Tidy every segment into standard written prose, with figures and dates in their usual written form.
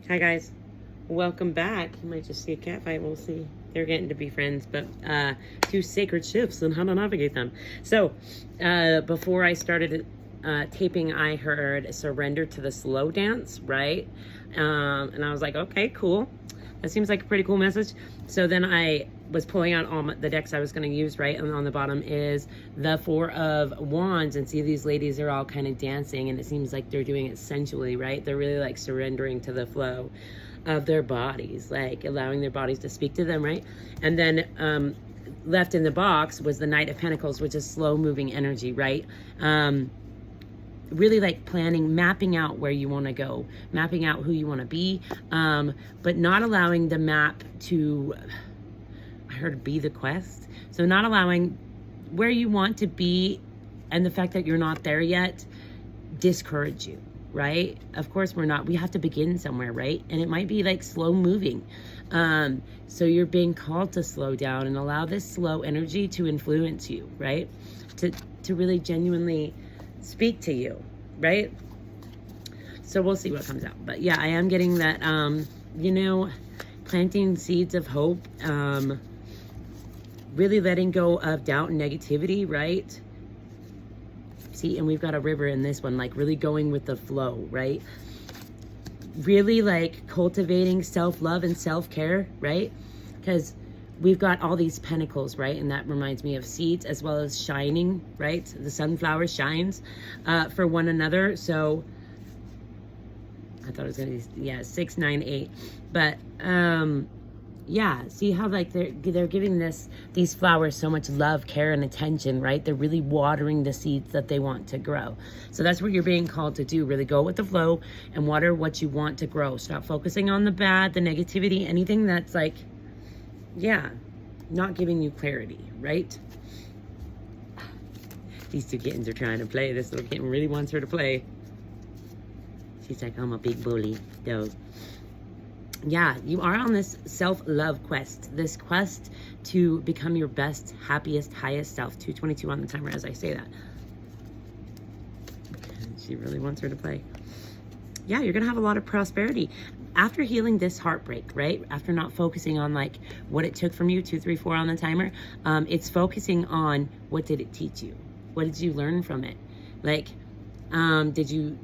Hi guys, welcome back. You might just see a cat fight, we'll see. They're getting to be friends, but two sacred shifts and how to navigate them. So before I started taping, I heard surrender to the slow dance, right? And I was like, okay, cool. That seems like a pretty cool message. So then I was pulling out all the decks I was going to use, right? And on the bottom is the Four of Wands. And see, these ladies are all kind of dancing, and it seems like they're doing it sensually, right? They're really like surrendering to the flow of their bodies, like allowing their bodies to speak to them, right? And then left in the box was the Knight of Pentacles, which is slow moving energy, right? Really like planning, mapping out where you want to go, mapping out who you want to be, but not allowing the map to, I heard, be the quest. So not allowing where you want to be and the fact that you're not there yet discourage you, right? Of course we have to begin somewhere, right? And it might be like slow moving. So you're being called to slow down and allow this slow energy to influence you, right? To really genuinely speak to you, right? So we'll see what comes out. But yeah, I am getting that, planting seeds of hope, really letting go of doubt and negativity, right? See, and we've got a river in this one, like really going with the flow, right? Really like cultivating self-love and self-care, right? Because we've got all these pentacles, right? And that reminds me of seeds as well as shining, right? The sunflower shines for one another. So I thought it was going to be, 6, 9, 8. But yeah, see how like they're giving these flowers so much love, care, and attention, right? They're really watering the seeds that they want to grow. So that's what you're being called to do. Really go with the flow and water what you want to grow. Stop focusing on the bad, the negativity, anything that's like, not giving you clarity, right? These two kittens are trying to play. This little kitten really wants her to play. She's like, I'm a big bully dog. Yeah, you are on this self-love quest. This quest to become your best, happiest, highest self. 222 on the timer as I say that. She really wants her to play. Yeah, you're going to have a lot of prosperity. After healing this heartbreak, right? After not focusing on like what it took from you, 2, 3, 4 on the timer, it's focusing on what did it teach you? What did you learn from it? Like, did you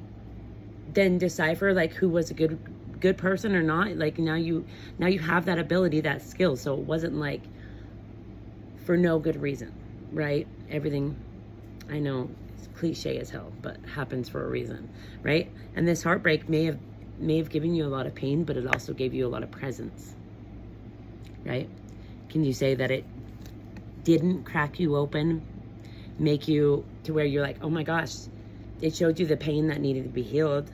then decipher like who was a good person or not? Like now you have that ability, that skill. So it wasn't like for no good reason, right? Everything, I know it's cliche as hell, but happens for a reason, right? And this heartbreak may have given you a lot of pain, but it also gave you a lot of presence, right? Can you say that it didn't crack you open, make you to where you're like, oh my gosh, it showed you the pain that needed to be healed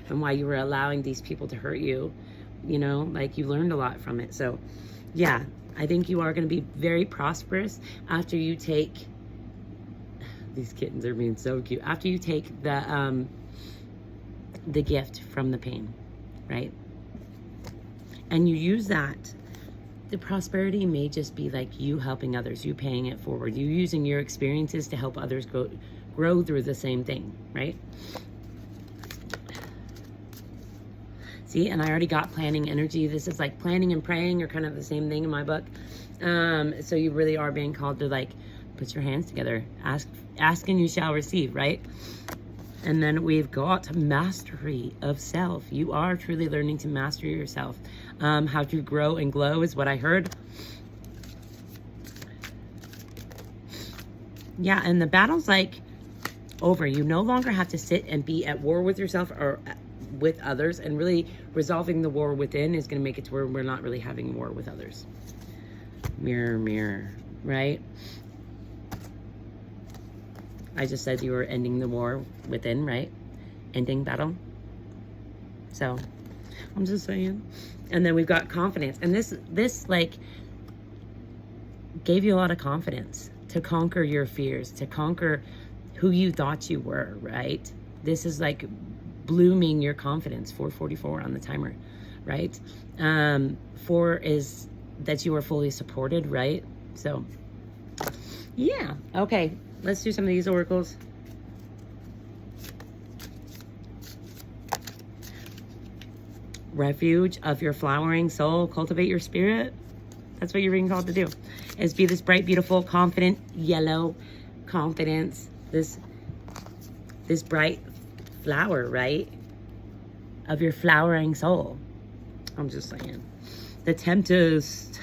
and why you were allowing these people to hurt you, like you learned a lot from it. So yeah, I think you are going to be very prosperous after you take, these kittens are being so cute, after you take the gift from the pain, right? And you use that. The prosperity may just be like you helping others, you paying it forward, you using your experiences to help others grow through the same thing, right? See, and I already got planning energy. This is like planning and praying are kind of the same thing in my book. So you really are being called to like put your hands together, ask and you shall receive, right? And then we've got mastery of self. You are truly learning to master yourself. How to grow and glow is what I heard. Yeah, and the battle's like over. You no longer have to sit and be at war with yourself or with others, and really resolving the war within is going to make it to where we're not really having war with others. Mirror, mirror, right? I just said you were ending the war within, right? Ending battle. So I'm just saying. And then we've got confidence, and this like gave you a lot of confidence to conquer your fears, to conquer who you thought you were, right? This is like blooming your confidence. 444 on the timer, right? 4 is that you are fully supported, right? So yeah, okay, let's do some of these oracles. refuge of your flowering soul, cultivate your spirit. That's what you're being called to do, is be this bright, beautiful, confident, yellow confidence, this bright flower, right, of your flowering soul. I'm just saying. The Tempest.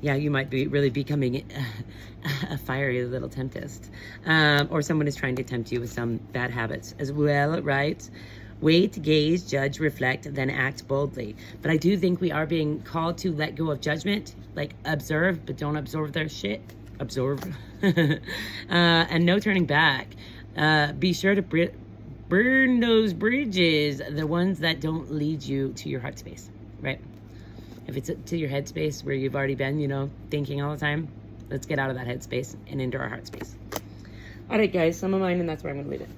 Yeah, you might be really becoming a fiery little tempest. Or someone is trying to tempt you with some bad habits as well, right? Wait, gaze, judge, reflect, then act boldly. But I do think we are being called to let go of judgment, like observe, but don't absorb their shit. Absorb. And no turning back. Be sure to burn those bridges, the ones that don't lead you to your heart space, right? If it's to your head space where you've already been, you know, thinking all the time, let's get out of that head space and into our heart space. All right, guys, some of mine, and that's where I'm going to leave it.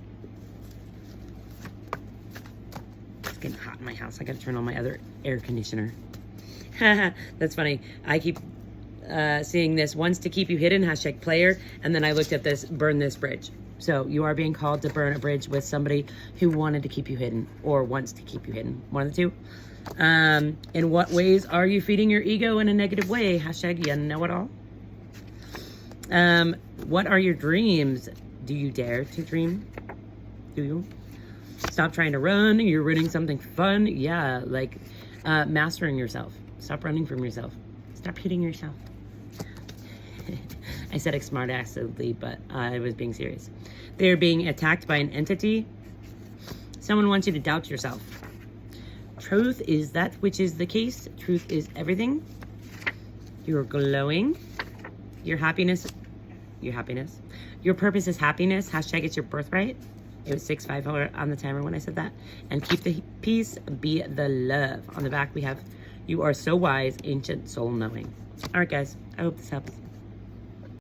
It's getting hot in my house. I got to turn on my other air conditioner. That's funny. I keep seeing this, wants to keep you hidden, #player, and then I looked at this, burn this bridge. So you are being called to burn a bridge with somebody who wanted to keep you hidden or wants to keep you hidden. One of the two. In what ways are you feeding your ego in a negative way? #you know it all. What are your dreams? Do you dare to dream? Do you? Stop trying to run. You're running something fun. Yeah, like mastering yourself. Stop running from yourself. Stop hitting yourself. I said it smart-assedly, but I was being serious. They're being attacked by an entity. Someone wants you to doubt yourself. Truth is that which is the case. Truth is everything. You're glowing. Your happiness. Your purpose is happiness. #it's your birthright. It was 654 on the timer when I said that. And keep the peace, be the love. On the back we have, you are so wise, ancient soul knowing. All right, guys. I hope this helps.